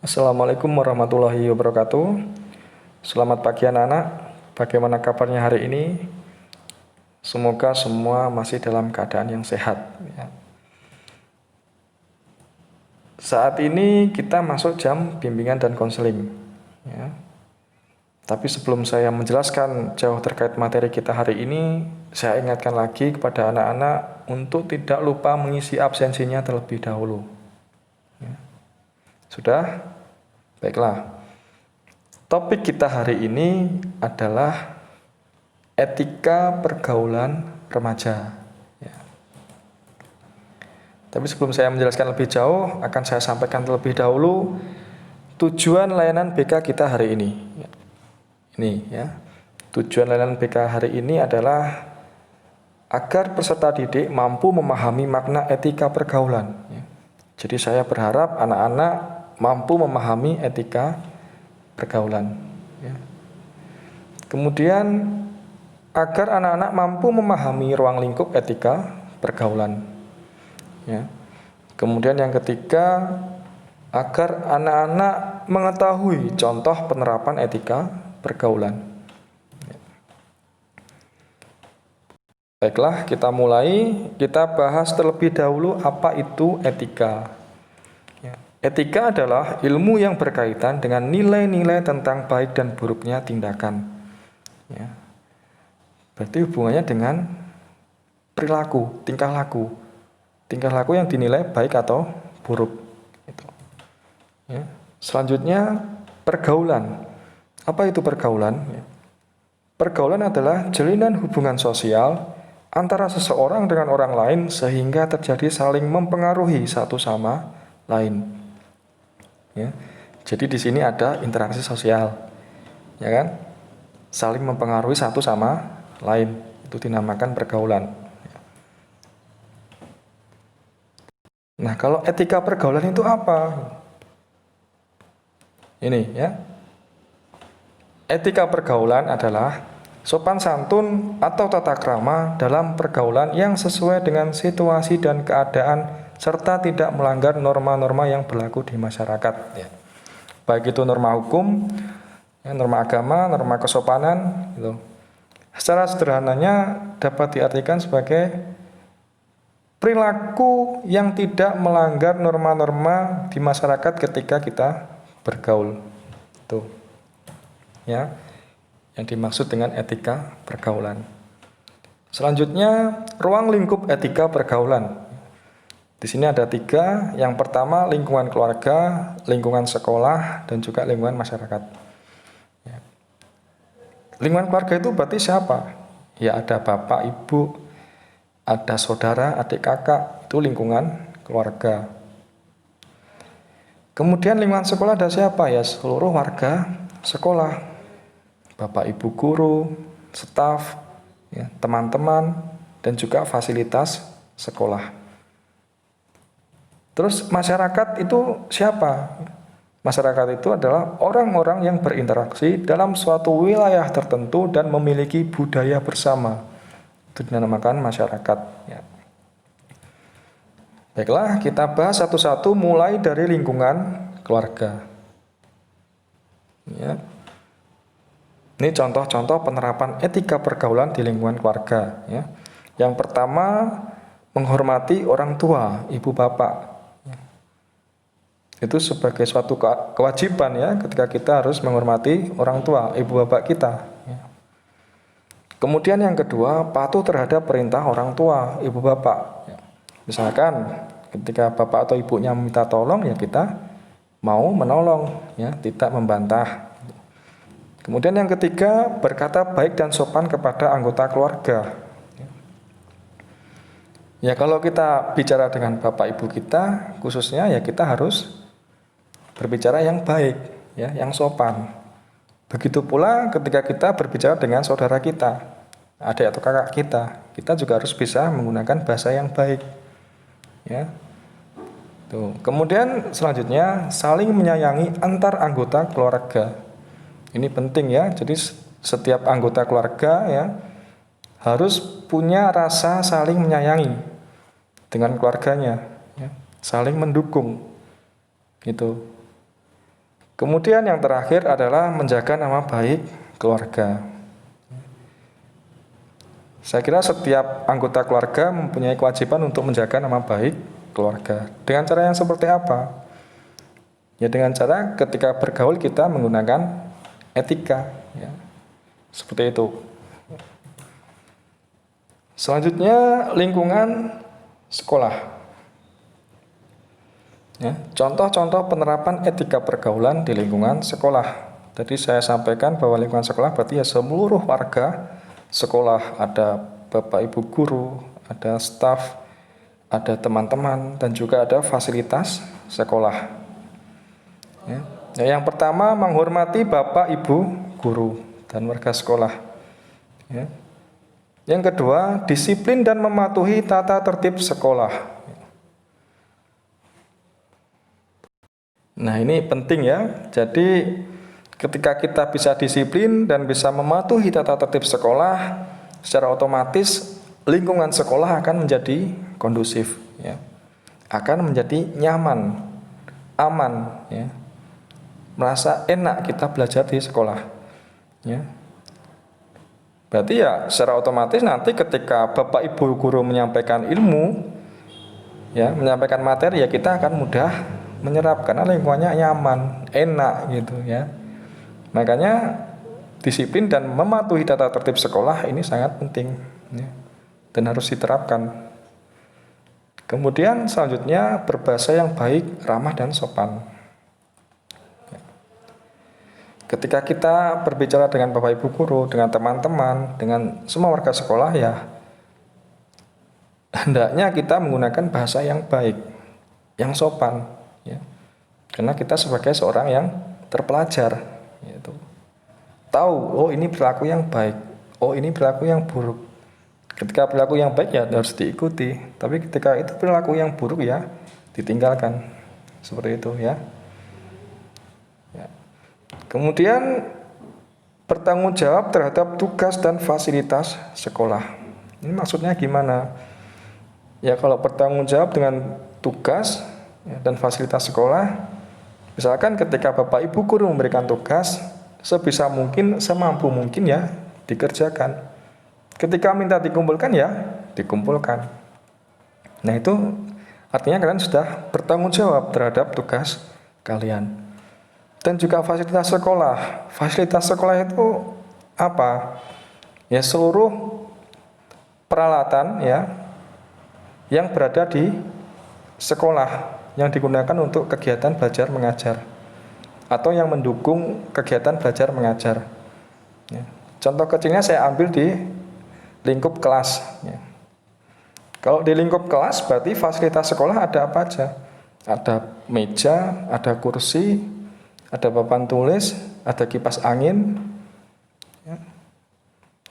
Assalamualaikum warahmatullahi wabarakatuh. Selamat pagi anak-anak. Bagaimana kabarnya hari ini? Semoga semua masih dalam keadaan yang sehat ya. Saat ini kita masuk jam bimbingan dan konseling ya. Tapi sebelum saya menjelaskan jauh terkait materi kita hari ini, saya ingatkan lagi kepada anak-anak untuk tidak lupa mengisi absensinya terlebih dahulu ya. Sudah? Baiklah. Topik kita hari ini adalah etika pergaulan remaja ya. Tapi sebelum saya menjelaskan lebih jauh, akan saya sampaikan terlebih dahulu tujuan layanan BK kita hari ini ya. Ini ya. Tujuan layanan BK hari ini adalah agar peserta didik mampu memahami makna etika pergaulan ya. Jadi saya berharap anak-anak mampu memahami etika pergaulan ya. Kemudian agar anak-anak mampu memahami ruang lingkup etika pergaulan ya. Kemudian yang ketiga, agar anak-anak mengetahui contoh penerapan etika pergaulan ya. Baiklah, kita mulai. Kita bahas terlebih dahulu apa itu etika. Etika adalah ilmu yang berkaitan dengan nilai-nilai tentang baik dan buruknya tindakan ya. Berarti hubungannya dengan perilaku, tingkah laku yang dinilai baik atau buruk gitu ya. Selanjutnya pergaulan. Apa itu pergaulan ya? Pergaulan adalah jalinan hubungan sosial antara seseorang dengan orang lain sehingga terjadi saling mempengaruhi satu sama lain ya. Jadi di sini ada interaksi sosial ya kan, saling mempengaruhi satu sama lain, itu dinamakan pergaulan. Nah, kalau etika pergaulan itu apa? Ini ya, etika pergaulan adalah sopan santun atau tata krama dalam pergaulan yang sesuai dengan situasi dan keadaan serta tidak melanggar norma-norma yang berlaku di masyarakat ya. Baik itu norma hukum ya, norma agama, norma kesopanan gitu. Secara sederhananya dapat diartikan sebagai perilaku yang tidak melanggar norma-norma di masyarakat ketika kita bergaul. Tuh. Ya. Yang dimaksud dengan etika pergaulan. Selanjutnya, ruang lingkup etika pergaulan. Di sini ada 3. Yang pertama lingkungan keluarga, lingkungan sekolah, dan juga lingkungan masyarakat. Ya. Lingkungan keluarga itu berarti siapa? Ya ada bapak, ibu, ada saudara, adik, kakak, itu lingkungan keluarga. Kemudian lingkungan sekolah ada siapa? Ya seluruh warga sekolah, bapak, ibu, guru, staf, ya, teman-teman, dan juga fasilitas sekolah. Terus masyarakat itu siapa? Masyarakat itu adalah orang-orang yang berinteraksi dalam suatu wilayah tertentu dan memiliki budaya bersama. Itu dinamakan masyarakat ya. Baiklah, kita bahas satu-satu mulai dari lingkungan keluarga ya. Ini contoh-contoh penerapan etika pergaulan di lingkungan keluarga ya. Yang pertama, menghormati orang tua, ibu bapak. Itu sebagai suatu kewajiban ya, ketika kita harus menghormati orang tua, ibu bapak kita ya. Kemudian yang kedua, patuh terhadap perintah orang tua, ibu bapak ya. Misalkan ketika bapak atau ibunya meminta tolong ya kita mau menolong ya, tidak membantah. Kemudian yang ketiga, berkata baik dan sopan kepada anggota keluarga. Ya kalau kita bicara dengan bapak ibu kita khususnya ya kita harus berbicara yang baik ya, yang sopan. Begitu pula ketika kita berbicara dengan saudara kita, adik atau kakak kita juga harus bisa menggunakan bahasa yang baik. Ya. Tuh. Kemudian selanjutnya saling menyayangi antar anggota keluarga. Ini penting ya. Jadi setiap anggota keluarga ya harus punya rasa saling menyayangi dengan keluarganya, ya. Saling mendukung, gitu. Kemudian yang terakhir adalah menjaga nama baik keluarga. Saya kira setiap anggota keluarga mempunyai kewajiban untuk menjaga nama baik keluarga. Dengan cara yang seperti apa? Ya dengan cara ketika bergaul kita menggunakan etika, ya. Seperti itu. Selanjutnya lingkungan sekolah. Ya, contoh-contoh penerapan etika pergaulan di lingkungan sekolah. Tadi saya sampaikan bahwa lingkungan sekolah berarti ya seluruh warga sekolah, ada bapak ibu guru, ada staf, ada teman-teman, dan juga ada fasilitas sekolah. Ya. Yang pertama menghormati bapak ibu guru dan warga sekolah. Ya. Yang kedua disiplin dan mematuhi tata tertib sekolah. Nah ini penting ya, jadi ketika kita bisa disiplin dan bisa mematuhi tata tertib sekolah, secara otomatis lingkungan sekolah akan menjadi kondusif, ya. Akan menjadi nyaman, aman, ya. Merasa enak kita belajar di sekolah, ya. Berarti ya secara otomatis nanti ketika bapak ibu guru menyampaikan ilmu, ya, menyampaikan materi, ya kita akan mudah menyerap karena lingkungannya nyaman, enak gitu ya. Makanya disiplin dan mematuhi tata tertib sekolah ini sangat penting, ya, dan harus diterapkan. Kemudian selanjutnya berbahasa yang baik, ramah dan sopan. Ketika kita berbicara dengan bapak ibu guru, dengan teman-teman, dengan semua warga sekolah, ya hendaknya kita menggunakan bahasa yang baik, yang sopan. Ya. Karena kita sebagai seorang yang terpelajar, yaitu tahu, oh ini perilaku yang baik, oh ini perilaku yang buruk. Ketika perilaku yang baik ya harus diikuti, tapi ketika itu perilaku yang buruk ya ditinggalkan, seperti itu ya. Ya. Kemudian bertanggung jawab terhadap tugas dan fasilitas sekolah. Ini maksudnya gimana? Ya kalau bertanggung jawab dengan tugas dan fasilitas sekolah, misalkan ketika bapak ibu guru memberikan tugas, sebisa mungkin, semampu mungkin ya dikerjakan. Ketika minta dikumpulkan ya dikumpulkan. Nah itu artinya kalian sudah bertanggung jawab terhadap tugas kalian. Dan juga fasilitas sekolah. Fasilitas sekolah itu apa? Ya seluruh peralatan ya yang berada di sekolah, yang digunakan untuk kegiatan belajar mengajar atau yang mendukung kegiatan belajar mengajar. Ya. Contoh kecilnya saya ambil di lingkup kelas. Ya. Kalau di lingkup kelas berarti fasilitas sekolah ada apa aja? Ada meja, ada kursi, ada papan tulis, ada kipas angin. Ya.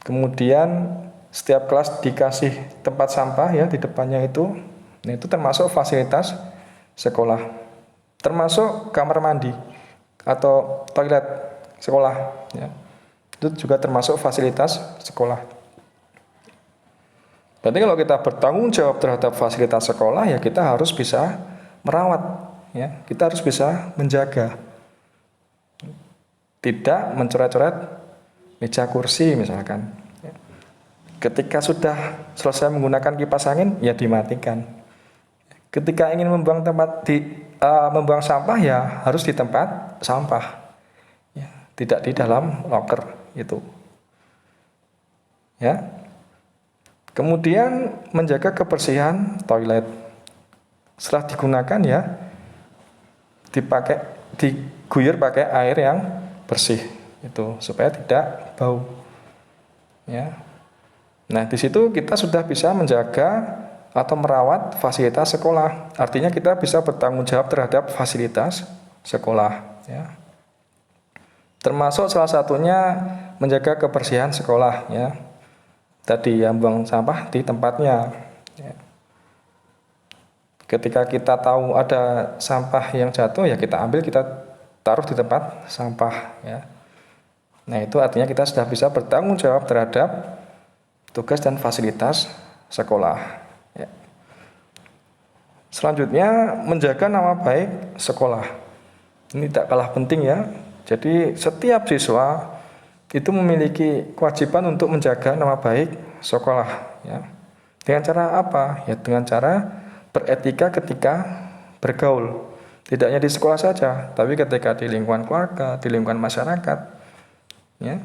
Kemudian setiap kelas dikasih tempat sampah ya di depannya itu. Nah, itu termasuk fasilitas sekolah, termasuk kamar mandi atau toilet sekolah, ya. Itu juga termasuk fasilitas sekolah. Berarti kalau kita bertanggung jawab terhadap fasilitas sekolah, ya kita harus bisa merawat, ya. Kita harus bisa menjaga, tidak mencoret-coret meja kursi misalkan. Ketika sudah selesai menggunakan kipas angin, ya dimatikan. Ketika ingin membuang membuang sampah ya harus di tempat sampah, ya, tidak di dalam loker itu. Ya. Kemudian menjaga kebersihan toilet. Setelah digunakan ya diguyur pakai air yang bersih itu supaya tidak bau. Ya. Nah di situ kita sudah bisa menjaga atau merawat fasilitas sekolah. Artinya kita bisa bertanggung jawab terhadap fasilitas sekolah, ya. Termasuk salah satunya menjaga kebersihan sekolah, ya. Tadi yang buang sampah di tempatnya, ya. Ketika kita tahu ada sampah yang jatuh, ya kita ambil, kita taruh di tempat sampah, ya. Nah itu artinya kita sudah bisa bertanggung jawab terhadap tugas dan fasilitas sekolah. Selanjutnya menjaga nama baik sekolah. Ini tak kalah penting ya. Jadi setiap siswa itu memiliki kewajiban untuk menjaga nama baik sekolah ya. Dengan cara apa? Ya dengan cara beretika ketika bergaul. Tidak hanya di sekolah saja, tapi ketika di lingkungan keluarga, di lingkungan masyarakat. Ya.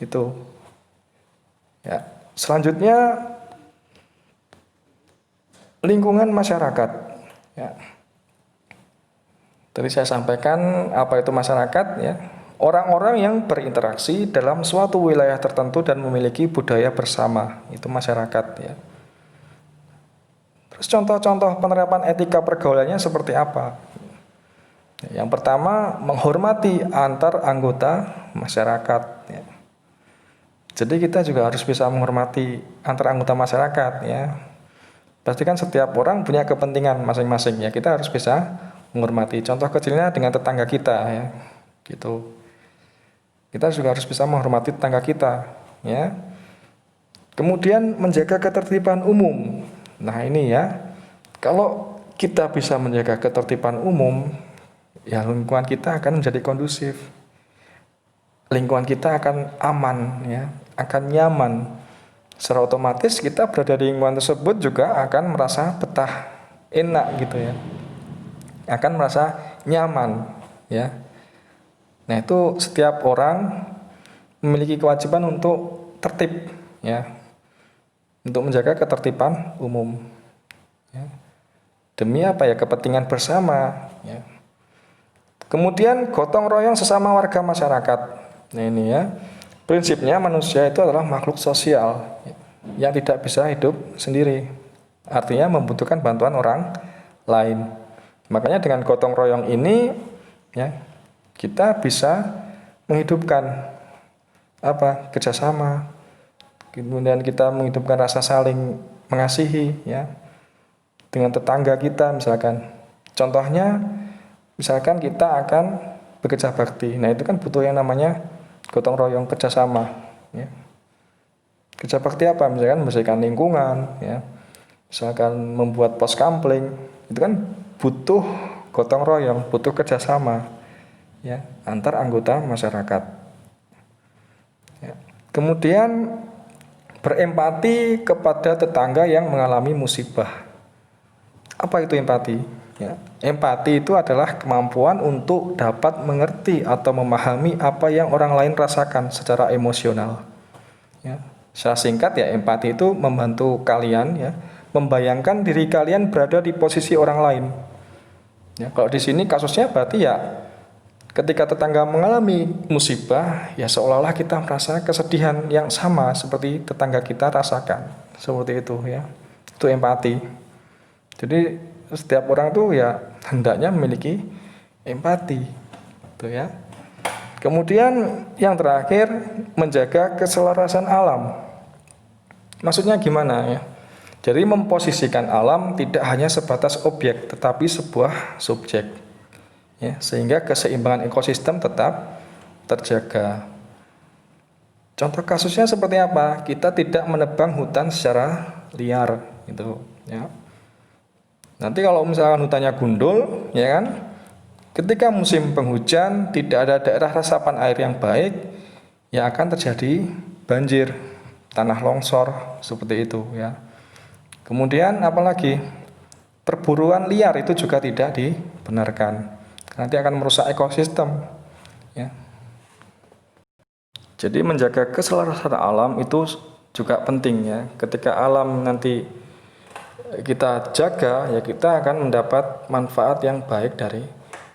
Itu. Ya. Selanjutnya lingkungan masyarakat. Ya. Tadi saya sampaikan apa itu masyarakat ya. Orang-orang yang berinteraksi dalam suatu wilayah tertentu dan memiliki budaya bersama, itu masyarakat ya. Terus contoh-contoh penerapan etika pergaulannya seperti apa? Yang pertama, menghormati antar anggota masyarakat ya. Jadi kita juga harus bisa menghormati antar anggota masyarakat ya. Pastikan setiap orang punya kepentingan masing-masing ya. Kita harus bisa menghormati. Contoh kecilnya dengan tetangga kita ya. Gitu. Kita juga harus bisa menghormati tetangga kita ya. Kemudian menjaga ketertiban umum. Nah, ini ya. Kalau kita bisa menjaga ketertiban umum, ya lingkungan kita akan menjadi kondusif. Lingkungan kita akan aman ya, akan nyaman. Secara otomatis kita berada di lingkungan tersebut juga akan merasa betah, enak gitu ya. Akan merasa nyaman ya. Nah, itu setiap orang memiliki kewajiban untuk tertib ya. Untuk menjaga ketertiban umum ya. Demi apa ya? Kepentingan bersama ya. Kemudian gotong royong sesama warga masyarakat. Nah, ini ya. Prinsipnya manusia itu adalah makhluk sosial yang tidak bisa hidup sendiri. Artinya membutuhkan bantuan orang lain. Makanya dengan gotong royong ini ya, kita bisa menghidupkan apa? Kerjasama. Kemudian kita menghidupkan rasa saling mengasihi ya dengan tetangga kita misalkan. Contohnya misalkan kita akan bekerja bakti. Nah, itu kan butuh yang namanya gotong royong, kerjasama ya. Kerja bakti apa? Misalkan membersihkan lingkungan ya. Misalkan membuat pos kampling. Itu kan butuh gotong royong, butuh kerjasama ya antar anggota masyarakat ya. Kemudian berempati kepada tetangga yang mengalami musibah. Apa itu empati ya? Empati itu adalah kemampuan untuk dapat mengerti atau memahami apa yang orang lain rasakan secara emosional ya. Secara singkat ya, empati itu membantu kalian ya membayangkan diri kalian berada di posisi orang lain ya. Kalau di sini kasusnya berarti ya ketika tetangga mengalami musibah, ya seolah-olah kita merasa kesedihan yang sama seperti tetangga kita rasakan. Seperti itu ya. Itu empati. Jadi setiap orang tuh ya hendaknya memiliki empati. Gitu ya. Kemudian yang terakhir, menjaga keselarasan alam. Maksudnya gimana ya? Jadi memposisikan alam tidak hanya sebatas objek, tetapi sebuah subjek. Ya, sehingga keseimbangan ekosistem tetap terjaga. Contoh kasusnya seperti apa? Kita tidak menebang hutan secara liar, gitu. Ya. Nanti kalau misalkan hutannya gundul, ya kan? Ketika musim penghujan tidak ada daerah resapan air yang baik, ya akan terjadi banjir, tanah longsor seperti itu, ya. Kemudian apalagi? Perburuan liar itu juga tidak dibenarkan. Nanti akan merusak ekosistem ya. Jadi menjaga keselarasan alam itu juga penting ya. Ketika alam nanti kita jaga ya, kita akan mendapat manfaat yang baik dari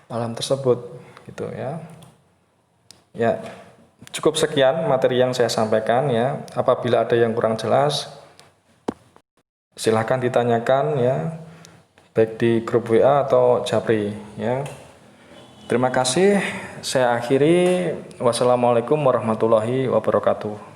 alam tersebut gitu ya. Ya, cukup sekian materi yang saya sampaikan ya. Apabila ada yang kurang jelas silahkan ditanyakan ya, baik di grup WA atau Japri ya. Terima kasih, saya akhiri. Wassalamualaikum warahmatullahi wabarakatuh.